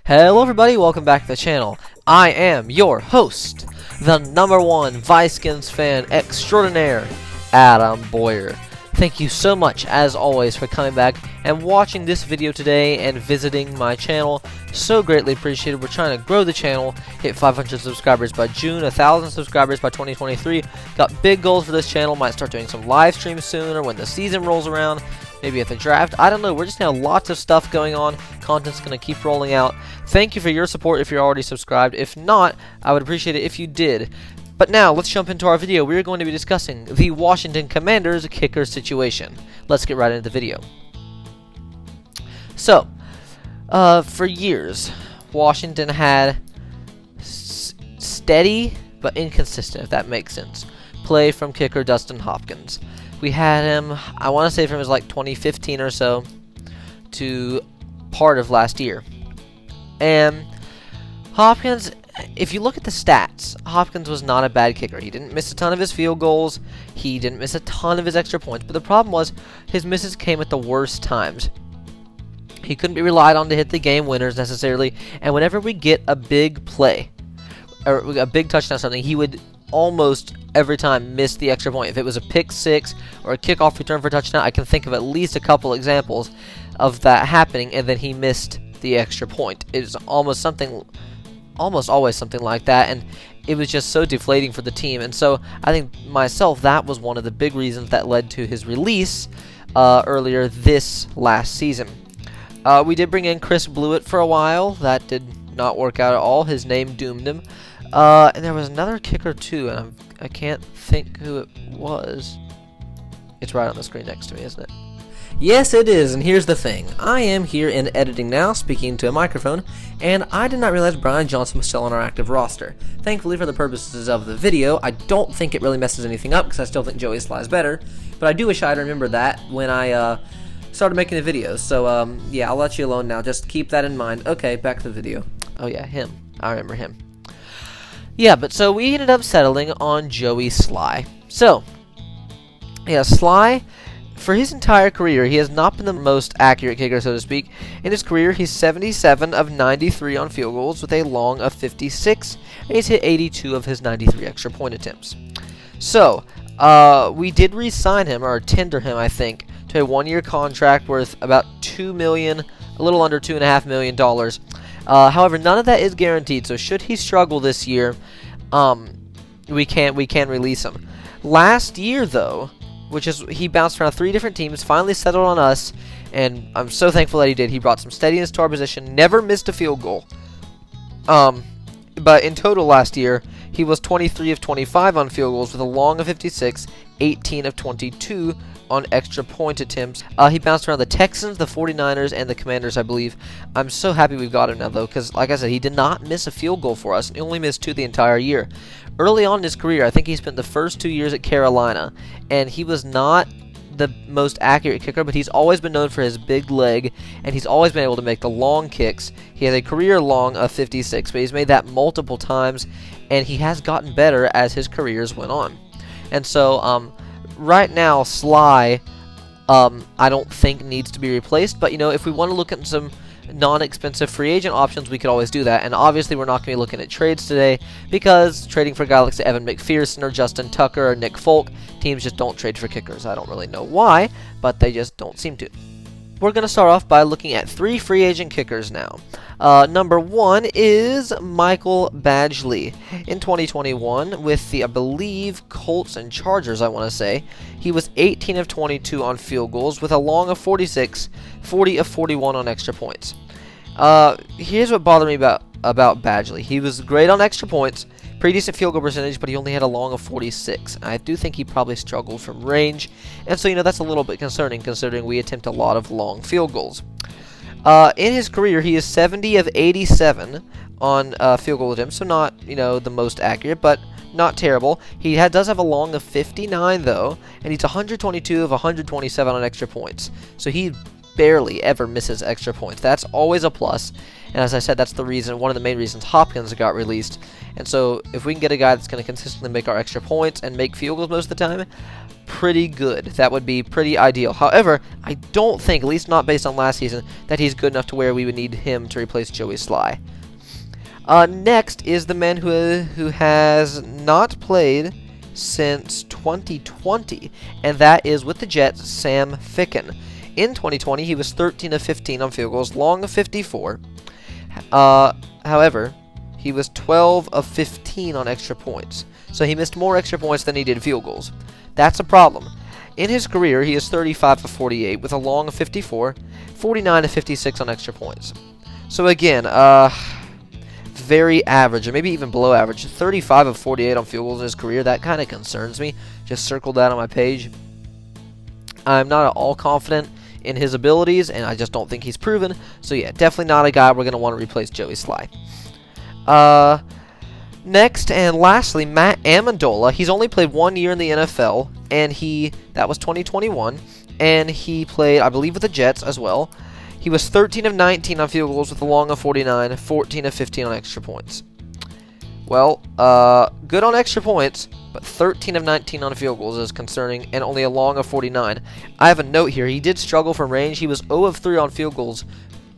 Hello everybody, welcome back to the channel. I am your host, the #1 Vikings fan extraordinaire, Adam Boyer. Thank you so much, as always, for coming back and watching this video today and visiting my channel. So greatly appreciated. We're trying to grow the channel, hit 500 subscribers by June, 1,000 subscribers by 2023. Got big goals for this channel. Might start doing some live streams soon or when the season rolls around. Maybe at the draft. I don't know. We're just going to have lots of stuff going on. Content's going to keep rolling out. Thank you for your support if you're already subscribed. If not, I would appreciate it if you did. But now, let's jump into our video. We're going to be discussing the Washington Commanders kicker situation. Let's get right into the video. So, for years, Washington had steady but inconsistent, if that makes sense, play from kicker Dustin Hopkins. We had him, I want to say from his like 2015 or so to part of last year. And Hopkins, if you look at the stats, Hopkins was not a bad kicker. He didn't miss a ton of his field goals. He didn't miss a ton of his extra points. But the problem was his misses came at the worst times. He couldn't be relied on to hit the game winners necessarily. And whenever we get a big play, or a big touchdown or something, he would almost every time miss the extra point. If it was a pick six or a kickoff return for a touchdown, I can think of at least a couple examples of that happening, and then he missed the extra point. It is almost always something like that, and it was just so deflating for the team. And so I think myself, that was one of the big reasons that led to his release earlier this last season. We did bring in Chris Blewett for a while. That did not work out at all. His name doomed him. And there was another kicker too, and I can't think who it was. It's right on the screen next to me, isn't it? Yes, it is, and here's the thing. I am here in editing now, speaking to a microphone, and I did not realize Brian Johnson was still on our active roster. Thankfully, for the purposes of the video, I don't think it really messes anything up, because I still think Joey Sly is better, but I do wish I had remembered that when I started making the videos. So, yeah, I'll let you alone now. Just keep that in mind. Okay, back to the video. Oh, yeah, him. I remember him. Yeah, but so we ended up settling on Joey Sly. So, yeah, Sly, for his entire career, he has not been the most accurate kicker, so to speak. In his career, he's 77 of 93 on field goals with a long of 56, and he's hit 82 of his 93 extra point attempts. So, we did re-sign him, or tender him, I think, to a one-year contract worth about $2 million, a little under $2.5 million. However, none of that is guaranteed, so should he struggle this year, we can release him. Last year, though, he bounced around 3 different teams, finally settled on us, and I'm so thankful that he did. He brought some steadiness to our position, never missed a field goal. But in total last year, he was 23 of 25 on field goals with a long of 56, 18 of 22 on extra point attempts. He bounced around the Texans, the 49ers, and the Commanders, I believe. I'm so happy we've got him now, though, because, like I said, he did not miss a field goal for us, and he only missed 2 the entire year. Early on in his career, I think he spent the first 2 years at Carolina, and he was not the most accurate kicker, but he's always been known for his big leg, and he's always been able to make the long kicks. He has a career long of 56, but he's made that multiple times, and he has gotten better as his careers went on. And so, right now, Sly, I don't think needs to be replaced, but, you know, if we want to look at some non-expensive free agent options, we could always do that. And obviously, we're not going to be looking at trades today, because trading for a guy like Evan McPherson or Justin Tucker or Nick Folk, teams just don't trade for kickers. I don't really know why, but they just don't seem to. We're going to start off by looking at 3 free agent kickers now. Number 1 is Michael Badgley. In 2021, with the, I believe, Colts and Chargers, I want to say, he was 18 of 22 on field goals with a long of 46, 40 of 41 on extra points. Here's what bothered me about Badgley. He was great on extra points, pretty decent field goal percentage, but he only had a long of 46. I do think he probably struggled from range, and so, you know, that's a little bit concerning considering we attempt a lot of long field goals. In his career, he is 70 of 87 on field goal attempts, so not, you know, the most accurate, but not terrible. He does have a long of 59, though, and he's 122 of 127 on extra points. So he barely ever misses extra points. That's always a plus. And as I said, that's the reason, one of the main reasons Hopkins got released. And so if we can get a guy that's going to consistently make our extra points and make field goals most of the time, pretty good. That would be pretty ideal. However, I don't think, at least not based on last season, that he's good enough to where we would need him to replace Joey Sly. Next is the man who has not played since 2020, and that is with the Jets, Sam Ficken. In 2020, he was 13 of 15 on field goals, long of 54. However, he was 12 of 15 on extra points. So he missed more extra points than he did field goals. That's a problem. In his career, he is 35 of 48 with a long of 54, 49 of 56 on extra points. So again, very average, or maybe even below average. 35 of 48 on field goals in his career, that kind of concerns me. Just circled that on my page. I'm not at all confident in his abilities, and I just don't think he's proven. So yeah, definitely not a guy we're going to want to replace Joey Sly. Next and lastly, Matt Amendola. He's only played 1 year in the NFL, and that was 2021, and he played, I believe, with the Jets as well. He was 13 of 19 on field goals with a long of 49, 14 of 15 on extra points. Well, good on extra points, but 13 of 19 on field goals is concerning, and only a long of 49. I have a note here. He did struggle from range. He was 0 of 3 on field goals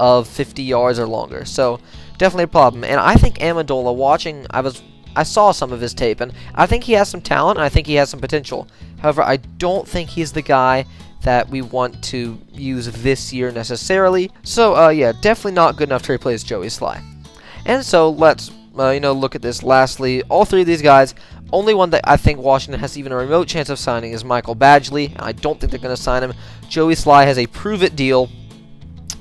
of 50 yards or longer, so definitely a problem. And I think Amendola, I saw some of his tape, and I think he has some talent, and I think he has some potential. However, I don't think he's the guy that we want to use this year necessarily. So, yeah, definitely not good enough to replace Joey Sly. And so, let's, look at this. Lastly, all three of these guys, only one that I think Washington has even a remote chance of signing is Michael Badgley, and I don't think they're going to sign him. Joey Sly has a prove-it deal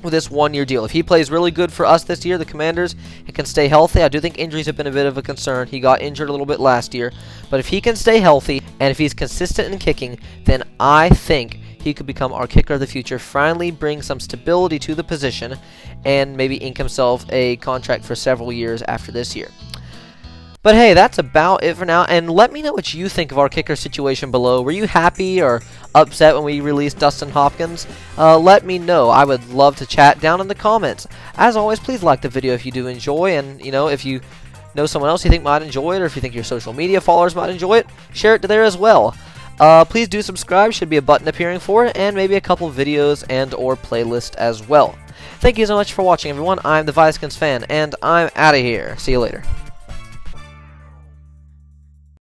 with this 1-year deal. If he plays really good for us this year, the Commanders, and can stay healthy, I do think injuries have been a bit of a concern. He got injured a little bit last year, but if he can stay healthy, and if he's consistent in kicking, then I think he could become our kicker of the future, finally bring some stability to the position, and maybe ink himself a contract for several years after this year. But hey, that's about it for now, and let me know what you think of our kicker situation below. Were you happy or upset when we released Dustin Hopkins? Let me know. I would love to chat down in the comments. As always, please like the video if you do enjoy, and if you know someone else you think might enjoy it, or if you think your social media followers might enjoy it, share it to there as well. Please do subscribe. Should be a button appearing for it, and maybe a couple videos and or playlist as well. Thank you so much for watching, everyone. I'm the Vikings fan, and I'm out of here. See you later.